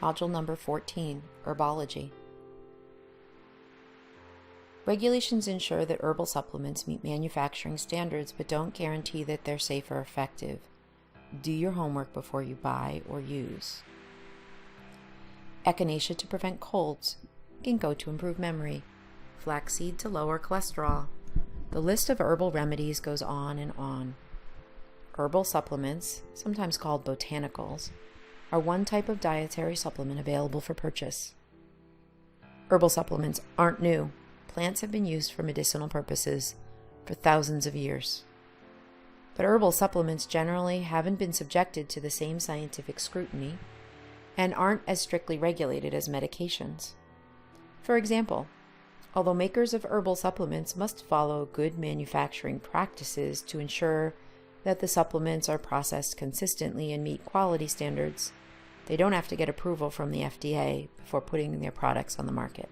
Module number 14, Herbology. Regulations ensure that herbal supplements meet manufacturing standards but don't guarantee that they're safe or effective. Do your homework before you buy or use. Echinacea to prevent colds, ginkgo to improve memory, flaxseed to lower cholesterol. The list of herbal remedies goes on and on. Herbal supplements, sometimes called botanicals, are one type of dietary supplement available for purchase. Herbal supplements aren't new. Plants have been used for medicinal purposes for thousands of years. But herbal supplements generally haven't been subjected to the same scientific scrutiny and aren't as strictly regulated as medications. For example, although makers of herbal supplements must follow good manufacturing practices to ensure that the supplements are processed consistently and meet quality standards, they don't have to get approval from the FDA before putting their products on the market.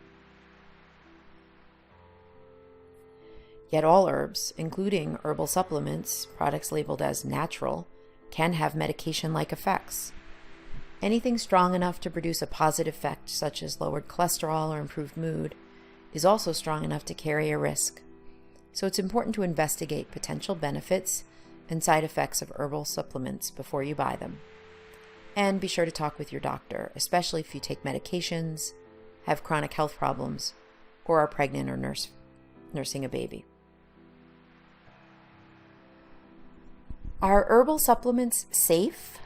Yet all herbs, including herbal supplements, products labeled as natural, can have medication-like effects. Anything strong enough to produce a positive effect, such as lowered cholesterol or improved mood, is also strong enough to carry a risk. So it's important to investigate potential benefits and side effects of herbal supplements before you buy them. And be sure to talk with your doctor, especially if you take medications, have chronic health problems, or are pregnant or nursing a baby. Are herbal supplements safe?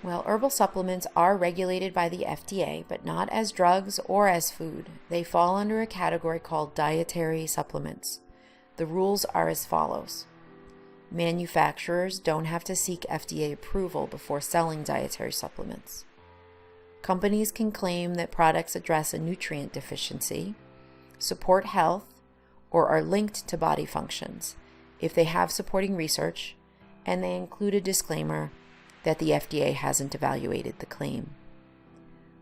Well, herbal supplements are regulated by the FDA, but not as drugs or as food. They fall under a category called dietary supplements. The rules are as follows. Manufacturers don't have to seek FDA approval before selling dietary supplements. Companies can claim that products address a nutrient deficiency, support health, or are linked to body functions if they have supporting research and they include a disclaimer that the FDA hasn't evaluated the claim.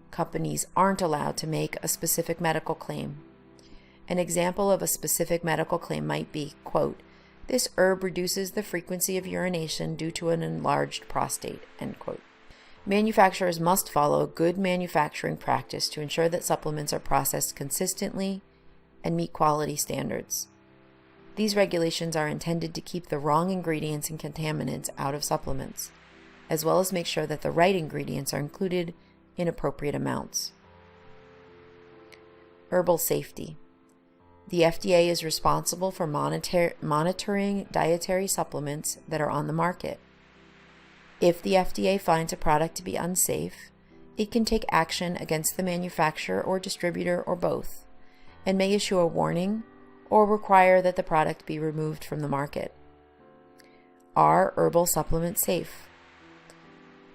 Companies aren't allowed to make a specific medical claim. An example of a specific medical claim might be, quote, "This herb reduces the frequency of urination due to an enlarged prostate," end quote. Manufacturers must follow good manufacturing practice to ensure that supplements are processed consistently and meet quality standards. These regulations are intended to keep the wrong ingredients and contaminants out of supplements, as well as make sure that the right ingredients are included in appropriate amounts. Herbal safety. The FDA is responsible for monitoring dietary supplements that are on the market. If the FDA finds a product to be unsafe, it can take action against the manufacturer or distributor or both, and may issue a warning or require that the product be removed from the market. Are herbal supplements safe?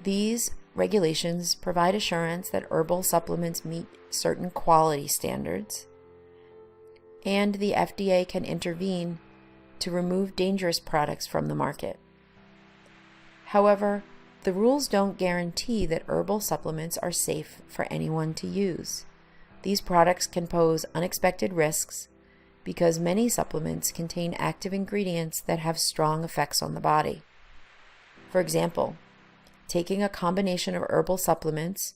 These regulations provide assurance that herbal supplements meet certain quality standards, and the FDA can intervene to remove dangerous products from the market. However, the rules don't guarantee that herbal supplements are safe for anyone to use. These products can pose unexpected risks because many supplements contain active ingredients that have strong effects on the body. For example, taking a combination of herbal supplements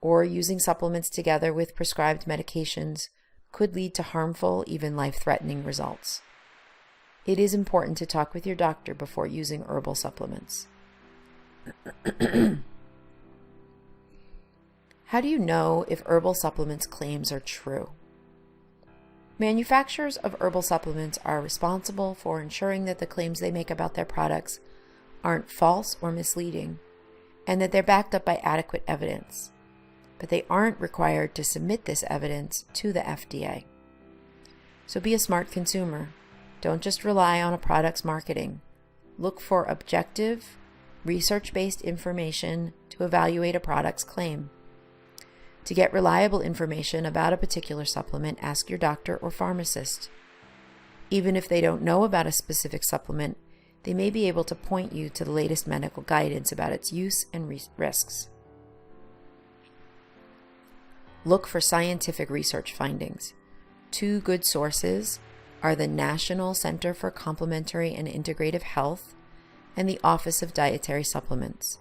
or using supplements together with prescribed medications could lead to harmful, even life-threatening results. It is important to talk with your doctor before using herbal supplements. How do you know if herbal supplements claims are true? Manufacturers of herbal supplements are responsible for ensuring that the claims they make about their products aren't false or misleading, and that they're backed up by adequate evidence. But they aren't required to submit this evidence to the FDA. So be a smart consumer. Don't just rely on a product's marketing. Look for objective, research-based information to evaluate a product's claim. To get reliable information about a particular supplement, ask your doctor or pharmacist. Even if they don't know about a specific supplement, they may be able to point you to the latest medical guidance about its use and risks. Look for scientific research findings. Two good sources are the National Center for Complementary and Integrative Health and the Office of Dietary Supplements.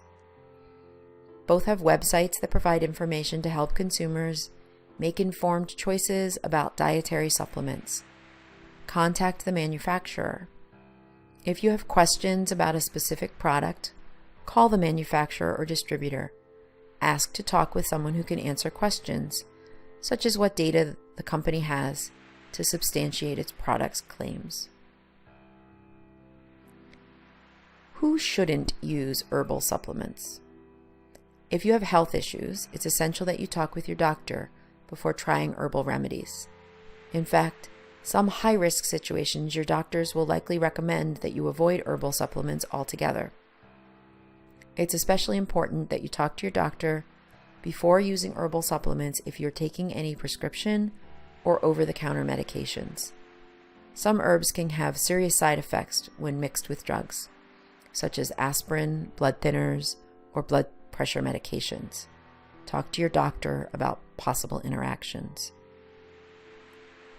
Both have websites that provide information to help consumers make informed choices about dietary supplements. Contact the manufacturer. If you have questions about a specific product, call the manufacturer or distributor. Ask to talk with someone who can answer questions, such as what data the company has to substantiate its product's claims. Who shouldn't use herbal supplements? If you have health issues, it's essential that you talk with your doctor before trying herbal remedies. In fact, some high-risk situations, your doctors will likely recommend that you avoid herbal supplements altogether. It's especially important that you talk to your doctor before using herbal supplements if you're taking any prescription or over-the-counter medications. Some herbs can have serious side effects when mixed with drugs, such as aspirin, blood thinners, or blood pressure medications. Talk to your doctor about possible interactions.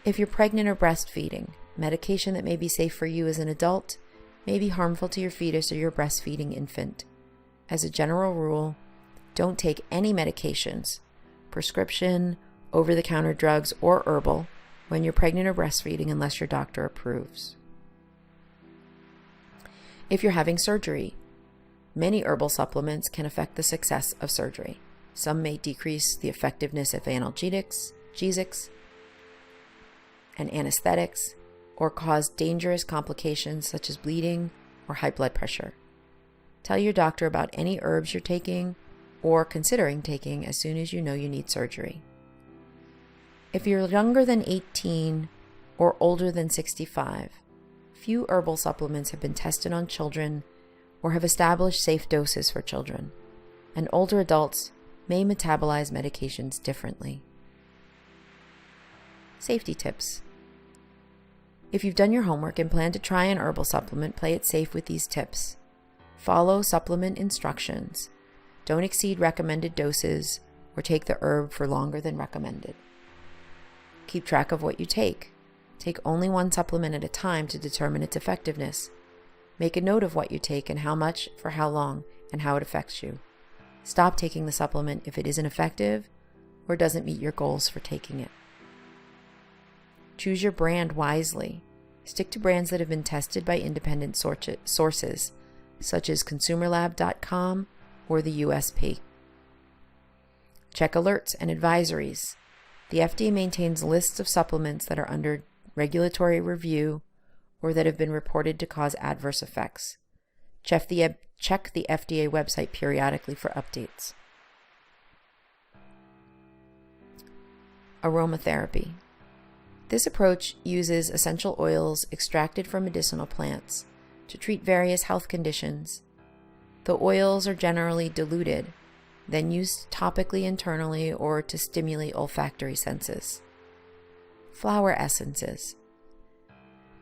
If you're pregnant or breastfeeding, medication that may be safe for you as an adult may be harmful to your fetus or your breastfeeding infant. As a general rule, don't take any medications, prescription, over-the-counter drugs, or herbal when you're pregnant or breastfeeding unless your doctor approves. If you're having surgery, many herbal supplements can affect the success of surgery. Some may decrease the effectiveness of analgesics and anesthetics, or cause dangerous complications such as bleeding or high blood pressure. Tell your doctor about any herbs you're taking or considering taking as soon as you know you need surgery. If you're younger than 18 or older than 65, few herbal supplements have been tested on children or have established safe doses for children, and older adults may metabolize medications differently. Safety tips. If you've done your homework and plan to try an herbal supplement, play it safe with these tips. Follow supplement instructions. Don't exceed recommended doses or take the herb for longer than recommended. Keep track of what you take. Take only one supplement at a time to determine its effectiveness. Make a note of what you take and how much for how long and how it affects you. Stop taking the supplement if it isn't effective or doesn't meet your goals for taking it. Choose your brand wisely. Stick to brands that have been tested by independent sources, such as ConsumerLab.com or the USP. Check alerts and advisories. The FDA maintains lists of supplements that are under regulatory review or that have been reported to cause adverse effects. Check the FDA website periodically for updates. Aromatherapy. This approach uses essential oils extracted from medicinal plants to treat various health conditions. The oils are generally diluted, then used topically internally or to stimulate olfactory senses. Flower essences.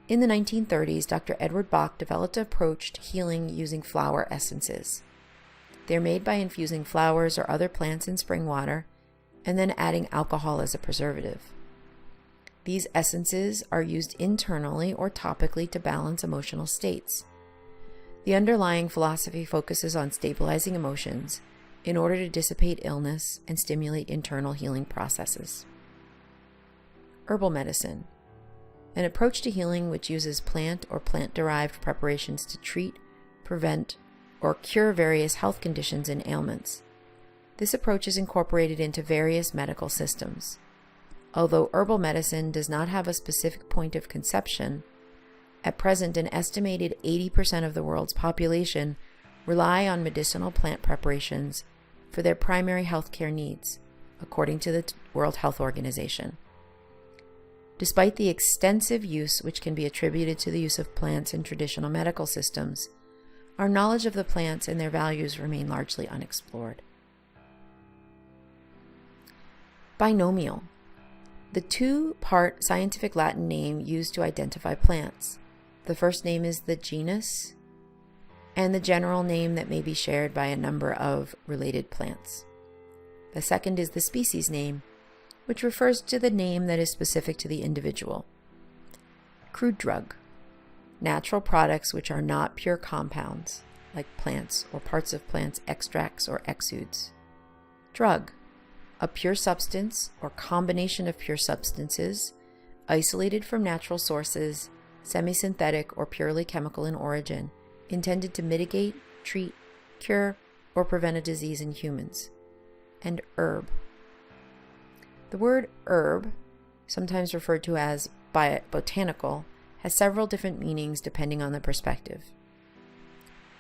In the 1930s, Dr. Edward Bach developed an approach to healing using flower essences. They're made by infusing flowers or other plants in spring water and then adding alcohol as a preservative. These essences are used internally or topically to balance emotional states. The underlying philosophy focuses on stabilizing emotions in order to dissipate illness and stimulate internal healing processes. Herbal medicine. An approach to healing which uses plant or plant-derived preparations to treat, prevent, or cure various health conditions and ailments. This approach is incorporated into various medical systems. Although herbal medicine does not have a specific point of conception, at present an estimated 80% of the world's population rely on medicinal plant preparations for their primary healthcare needs, according to the World Health Organization. Despite the extensive use which can be attributed to the use of plants in traditional medical systems, our knowledge of the plants and their values remain largely unexplored. Binomial. The two-part scientific Latin name used to identify plants. The first name is the genus, and the general name that may be shared by a number of related plants. The second is the species name, which refers to the name that is specific to the individual. Crude drug. Natural products which are not pure compounds, like plants or parts of plants, extracts or exudes. Drug, a pure substance or combination of pure substances, isolated from natural sources, semi-synthetic or purely chemical in origin, intended to mitigate, treat, cure, or prevent a disease in humans. And herb. The word herb, sometimes referred to as botanical, has several different meanings depending on the perspective.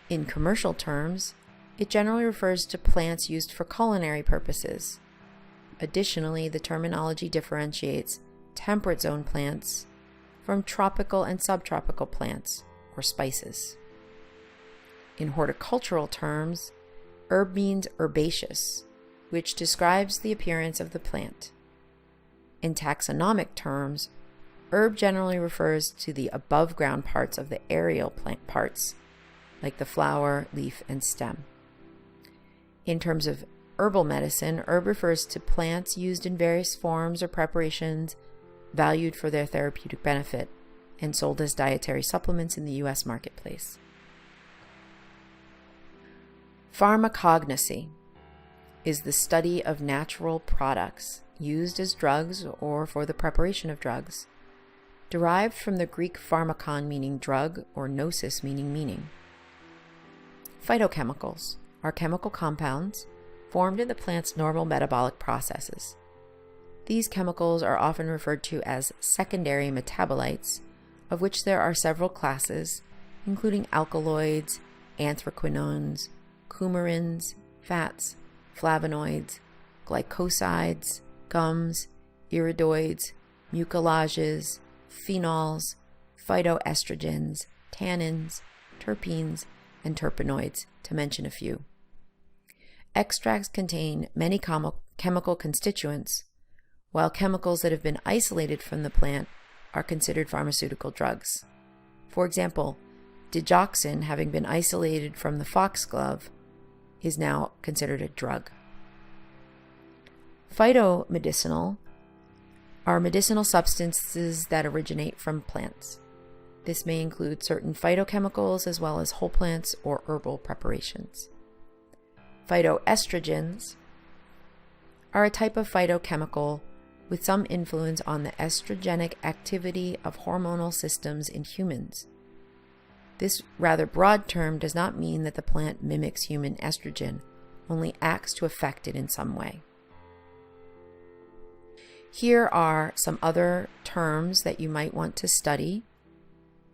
In commercial terms, it generally refers to plants used for culinary purposes. Additionally, the terminology differentiates temperate zone plants from tropical and subtropical plants, or spices. In horticultural terms, herb means herbaceous, which describes the appearance of the plant. In taxonomic terms, herb generally refers to the above-ground parts of the aerial plant parts, like the flower, leaf, and stem. In terms of herbal medicine, herb refers to plants used in various forms or preparations valued for their therapeutic benefit and sold as dietary supplements in the U.S. marketplace. Pharmacognosy is the study of natural products used as drugs or for the preparation of drugs, derived from the Greek pharmakon meaning drug or gnosis meaning. Phytochemicals are chemical compounds formed in the plant's normal metabolic processes. These chemicals are often referred to as secondary metabolites, of which there are several classes, including alkaloids, anthraquinones, coumarins, fats, flavonoids, glycosides, gums, iridoids, mucilages, phenols, phytoestrogens, tannins, terpenes, and terpenoids, to mention a few. Extracts contain many chemical constituents, while chemicals that have been isolated from the plant are considered pharmaceutical drugs. For example, digoxin, having been isolated from the foxglove, is now considered a drug. Phytomedicinal are medicinal substances that originate from plants. This may include certain phytochemicals as well as whole plants or herbal preparations. Phytoestrogens are a type of phytochemical with some influence on the estrogenic activity of hormonal systems in humans. This rather broad term does not mean that the plant mimics human estrogen, only acts to affect it in some way. Here are some other terms that you might want to study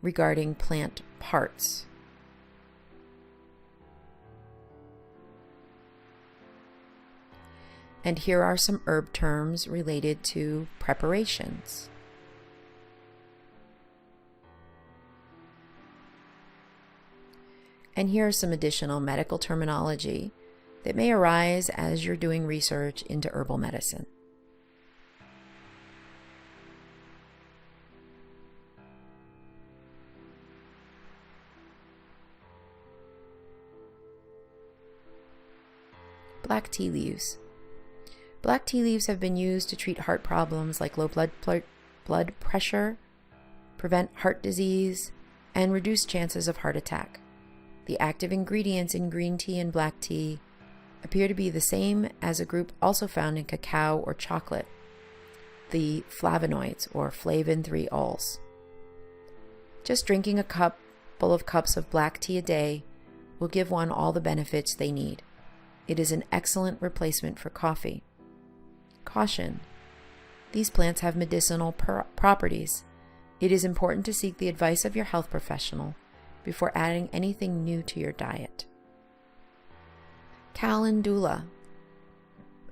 regarding plant parts. And here are some herb terms related to preparations. And here is some additional medical terminology that may arise as you're doing research into herbal medicine. Black tea leaves. Black tea leaves have been used to treat heart problems like low blood pressure, prevent heart disease, and reduce chances of heart attack. The active ingredients in green tea and black tea appear to be the same as a group also found in cacao or chocolate, the flavonoids or flavin-3-ols. Just drinking a couple of cups of black tea a day will give one all the benefits they need. It is an excellent replacement for coffee. Caution: these plants have medicinal properties. It is important to seek the advice of your health professional before adding anything new to your diet. Calendula.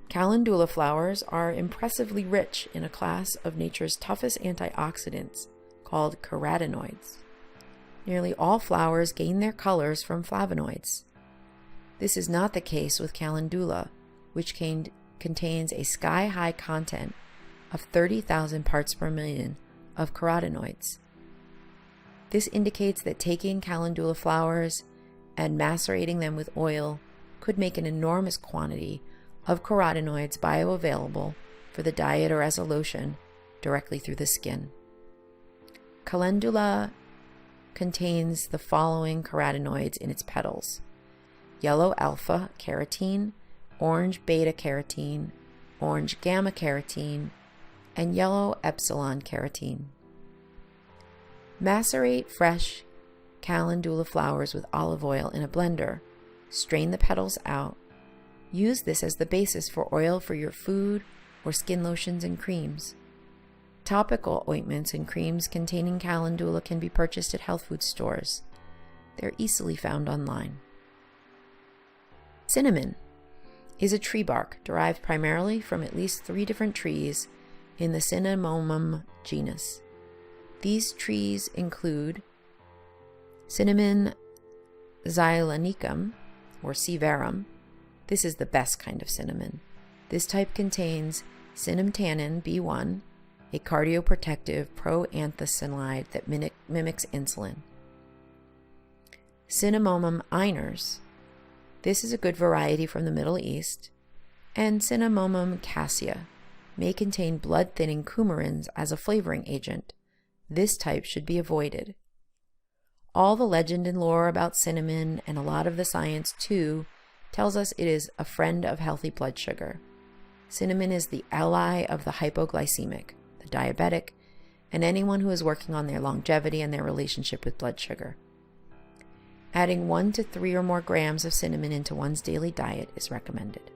Calendula flowers are impressively rich in a class of nature's toughest antioxidants called carotenoids. Nearly all flowers gain their colors from flavonoids. This is not the case with calendula, which contains a sky-high content of 30,000 parts per million of carotenoids. This indicates that taking calendula flowers and macerating them with oil could make an enormous quantity of carotenoids bioavailable for the diet or as a lotion directly through the skin. Calendula contains the following carotenoids in its petals: yellow alpha carotene, orange beta-carotene, orange gamma-carotene, and yellow epsilon carotene. Macerate fresh calendula flowers with olive oil in a blender. Strain the petals out. Use this as the basis for oil for your food or skin lotions and creams. Topical ointments and creams containing calendula can be purchased at health food stores. They're easily found online. Cinnamon is a tree bark derived primarily from at least 3 different trees in the Cinnamomum genus. These trees include Cinnamon zeylanicum, or C. verum. This is the best kind of cinnamon. This type contains cinnamtannin B1, a cardioprotective proanthocyanide that mimics insulin. Cinnamomum iners. This is a good variety from the Middle East. And Cinnamomum cassia may contain blood-thinning coumarins as a flavoring agent. This type should be avoided. All the legend and lore about cinnamon, and a lot of the science too, tells us it is a friend of healthy blood sugar. Cinnamon is the ally of the hypoglycemic, the diabetic, and anyone who is working on their longevity and their relationship with blood sugar. Adding 1 to 3 or more grams of cinnamon into one's daily diet is recommended.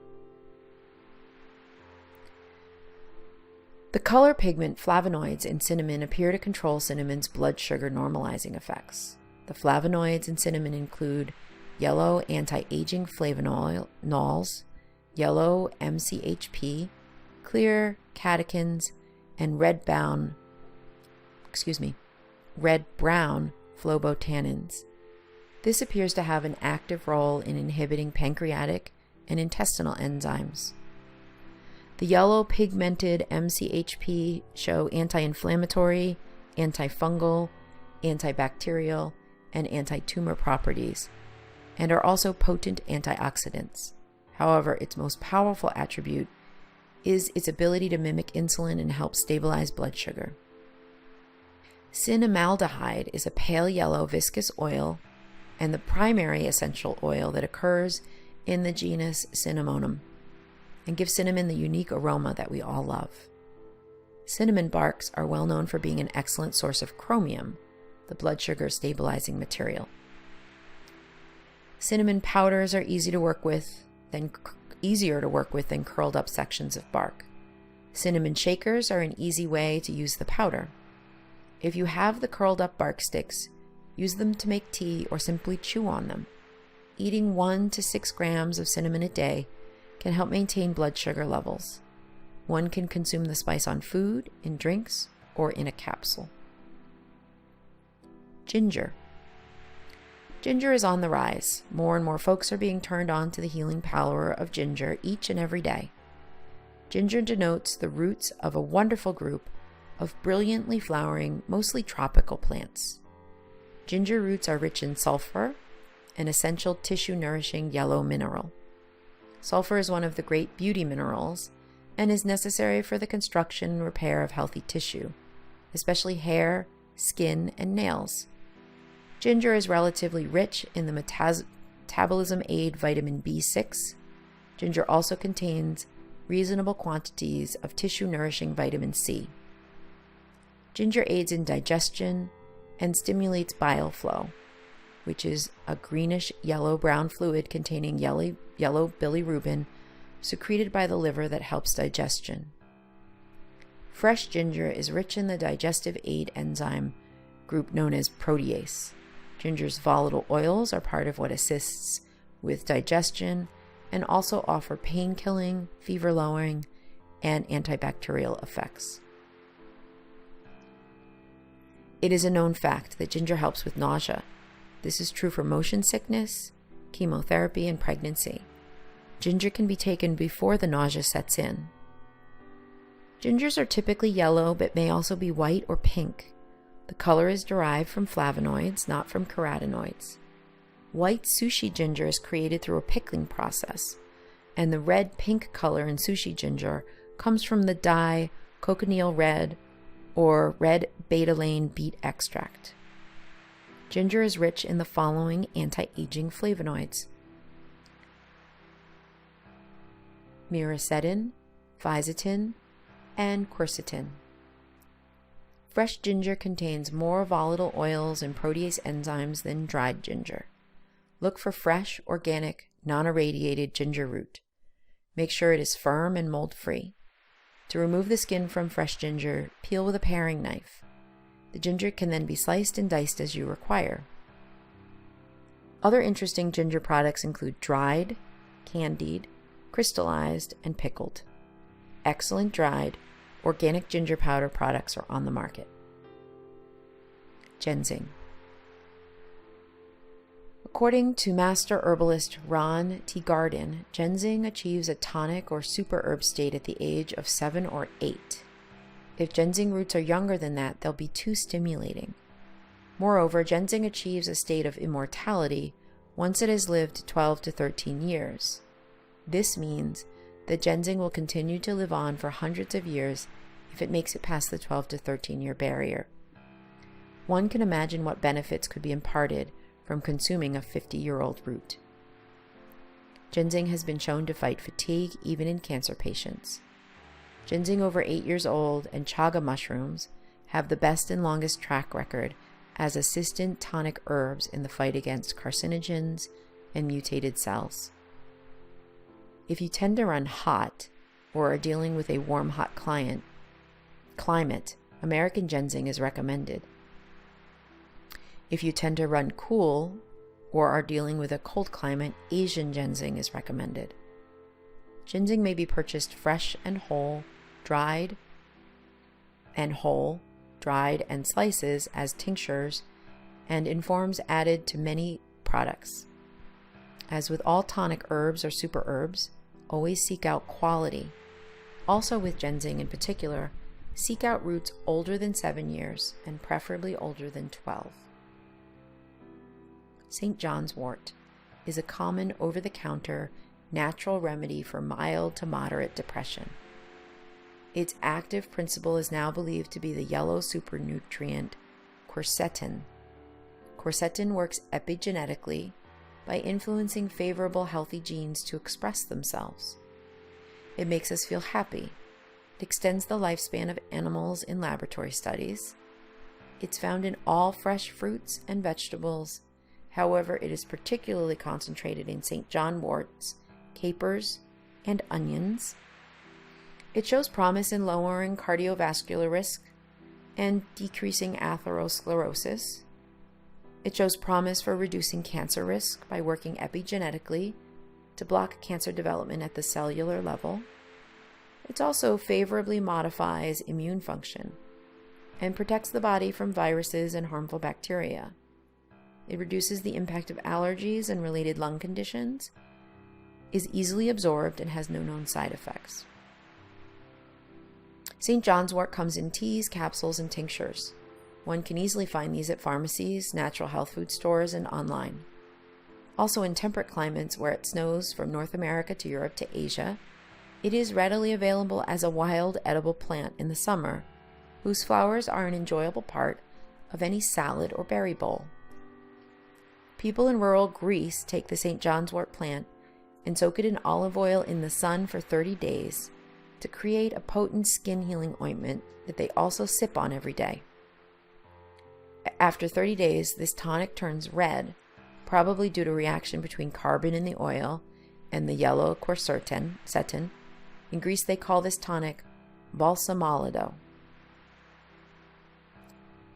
The color pigment flavonoids in cinnamon appear to control cinnamon's blood sugar normalizing effects. The flavonoids in cinnamon include yellow anti-aging flavonols, yellow MCHP, clear catechins, and red-brown phlobotannins. This appears to have an active role in inhibiting pancreatic and intestinal enzymes. The yellow pigmented MCHP show anti-inflammatory, antifungal, antibacterial, and anti-tumor properties, and are also potent antioxidants. However, its most powerful attribute is its ability to mimic insulin and help stabilize blood sugar. Cinnamaldehyde is a pale yellow viscous oil and the primary essential oil that occurs in the genus Cinnamomum and gives cinnamon the unique aroma that we all love. Cinnamon barks are well known for being an excellent source of chromium, the blood sugar stabilizing material. Cinnamon powders are easier to work with than curled up sections of bark. Cinnamon shakers are an easy way to use the powder. If you have the curled up bark sticks, use them to make tea or simply chew on them. Eating 1 to 6 grams of cinnamon a day can help maintain blood sugar levels. One can consume the spice on food, in drinks, or in a capsule. Ginger. Ginger is on the rise. More and more folks are being turned on to the healing power of ginger each and every day. Ginger denotes the roots of a wonderful group of brilliantly flowering, mostly tropical plants. Ginger roots are rich in sulfur, an essential tissue-nourishing yellow mineral. Sulfur is one of the great beauty minerals and is necessary for the construction and repair of healthy tissue, especially hair, skin, and nails. Ginger is relatively rich in the metabolism aid vitamin B6. Ginger also contains reasonable quantities of tissue-nourishing vitamin C. Ginger aids in digestion and stimulates bile flow, which is a greenish yellow-brown fluid containing yellow bilirubin secreted by the liver that helps digestion. Fresh ginger is rich in the digestive aid enzyme group known as protease. Ginger's volatile oils are part of what assists with digestion and also offer pain-killing, fever-lowering, and antibacterial effects. It is a known fact that ginger helps with nausea. This is true for motion sickness, chemotherapy, and pregnancy. Ginger can be taken before the nausea sets in. Gingers are typically yellow, but may also be white or pink. The color is derived from flavonoids, not from carotenoids. White sushi ginger is created through a pickling process, and the red-pink color in sushi ginger comes from the dye cochineal red or red betalain beet extract. Ginger is rich in the following anti-aging flavonoids: miracetin, fisetin, and quercetin. Fresh ginger contains more volatile oils and protease enzymes than dried ginger. Look for fresh, organic, non-irradiated ginger root. Make sure it is firm and mold-free. To remove the skin from fresh ginger, peel with a paring knife. The ginger can then be sliced and diced as you require. Other interesting ginger products include dried, candied, crystallized, and pickled. Excellent dried, organic ginger powder products are on the market. Ginseng. According to master herbalist Ron Teeguarden, ginseng achieves a tonic or super herb state at the age of 7 or 8. If ginseng roots are younger than that, they'll be too stimulating. Moreover, ginseng achieves a state of immortality once it has lived 12 to 13 years. This means that ginseng will continue to live on for hundreds of years if it makes it past the 12 to 13 year barrier. One can imagine what benefits could be imparted from consuming a 50-year-old root. Ginseng has been shown to fight fatigue even in cancer patients. Ginseng over 8 years old and chaga mushrooms have the best and longest track record as assistant tonic herbs in the fight against carcinogens and mutated cells. If you tend to run hot or are dealing with a warm-hot climate, American ginseng is recommended. If you tend to run cool or are dealing with a cold climate, Asian ginseng is recommended. Ginseng may be purchased fresh and whole, dried and slices as tinctures, and in forms added to many products. As with all tonic herbs or super herbs, always seek out quality. Also with ginseng in particular, seek out roots older than 7 years and preferably older than 12. St. John's wort is a common over-the-counter natural remedy for mild to moderate depression. Its active principle is now believed to be the yellow supernutrient quercetin. Quercetin works epigenetically by influencing favorable healthy genes to express themselves. It makes us feel happy. It extends the lifespan of animals in laboratory studies. It's found in all fresh fruits and vegetables. However, it is particularly concentrated in St. John worts, capers, and onions. It shows promise in lowering cardiovascular risk and decreasing atherosclerosis. It shows promise for reducing cancer risk by working epigenetically to block cancer development at the cellular level. It also favorably modifies immune function and protects the body from viruses and harmful bacteria. It reduces the impact of allergies and related lung conditions, is easily absorbed, and has no known side effects. St. John's wort comes in teas, capsules, and tinctures. One can easily find these at pharmacies, natural health food stores, and online. Also in temperate climates where it snows from North America to Europe to Asia, it is readily available as a wild edible plant in the summer, whose flowers are an enjoyable part of any salad or berry bowl. People in rural Greece take the St. John's wort plant and soak it in olive oil in the sun for 30 days to create a potent skin healing ointment that they also sip on every day. After 30 days, this tonic turns red, probably due to reaction between carbon in the oil and the yellow quercetin. In Greece, they call this tonic balsamolido.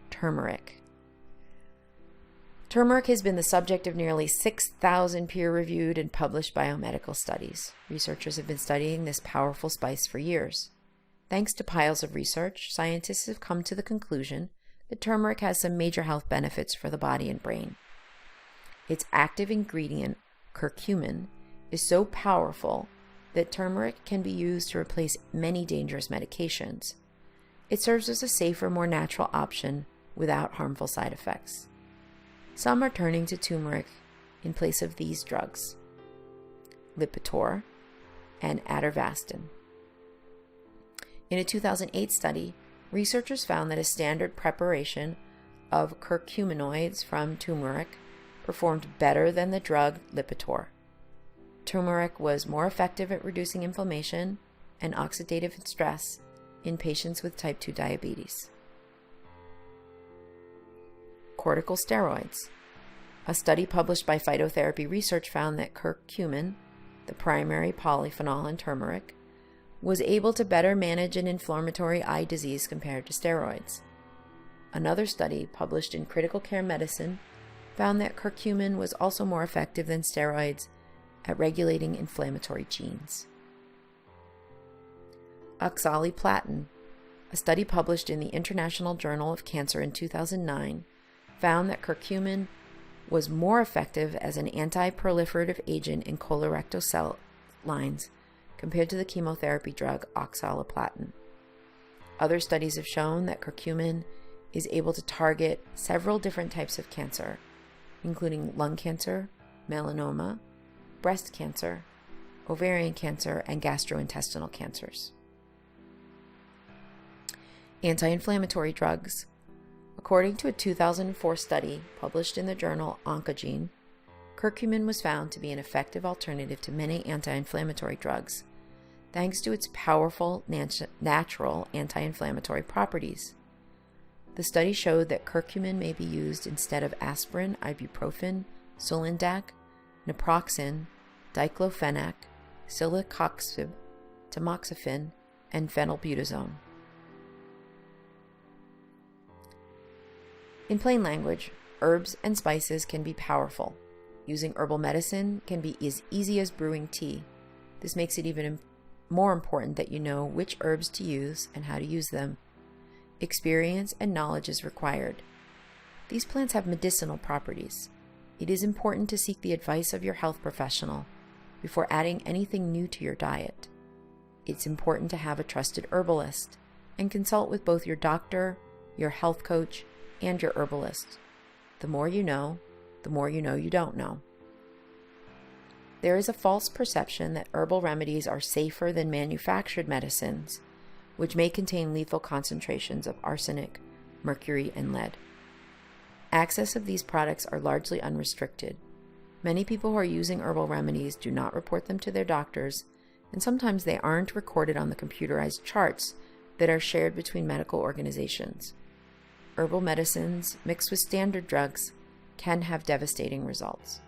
Turmeric. Turmeric has been the subject of nearly 6,000 peer-reviewed and published biomedical studies. Researchers have been studying this powerful spice for years. Thanks to piles of research, scientists have come to the conclusion that turmeric has some major health benefits for the body and brain. Its active ingredient, curcumin, is so powerful that turmeric can be used to replace many dangerous medications. It serves as a safer, more natural option without harmful side effects. Some are turning to turmeric in place of these drugs, Lipitor and Atorvastatin. In a 2008 study, researchers found that a standard preparation of curcuminoids from turmeric performed better than the drug Lipitor. turmeric was more effective at reducing inflammation and oxidative stress in patients with type 2 diabetes. Corticosteroids. A study published by Phytotherapy Research found that curcumin, the primary polyphenol in turmeric, was able to better manage an inflammatory eye disease compared to steroids. Another study published in Critical Care Medicine found that curcumin was also more effective than steroids at regulating inflammatory genes. Oxaliplatin. A study published in the International Journal of Cancer in 2009 found that curcumin was more effective as an anti-proliferative agent in colorectal cell lines compared to the chemotherapy drug oxaliplatin. Other studies have shown that curcumin is able to target several different types of cancer, including lung cancer, melanoma, breast cancer, ovarian cancer, and gastrointestinal cancers. Anti-inflammatory drugs. According to a 2004 study published in the journal Oncogene, curcumin was found to be an effective alternative to many anti-inflammatory drugs, thanks to its powerful natural anti-inflammatory properties. The study showed that curcumin may be used instead of aspirin, ibuprofen, Sulindac, naproxen, diclofenac, celecoxib, tamoxifen, and phenylbutazone. In plain language, herbs and spices can be powerful. Using herbal medicine can be as easy as brewing tea. This makes it even more important that you know which herbs to use and how to use them. Experience and knowledge is required. These plants have medicinal properties. It is important to seek the advice of your health professional before adding anything new to your diet. It's important to have a trusted herbalist and consult with both your doctor, your health coach, and your herbalist. The more you know you don't know. There is a false perception that herbal remedies are safer than manufactured medicines, which may contain lethal concentrations of arsenic, mercury, and lead. Access of these products are largely unrestricted. Many people who are using herbal remedies do not report them to their doctors, and sometimes they aren't recorded on the computerized charts that are shared between medical organizations. Herbal medicines mixed with standard drugs can have devastating results.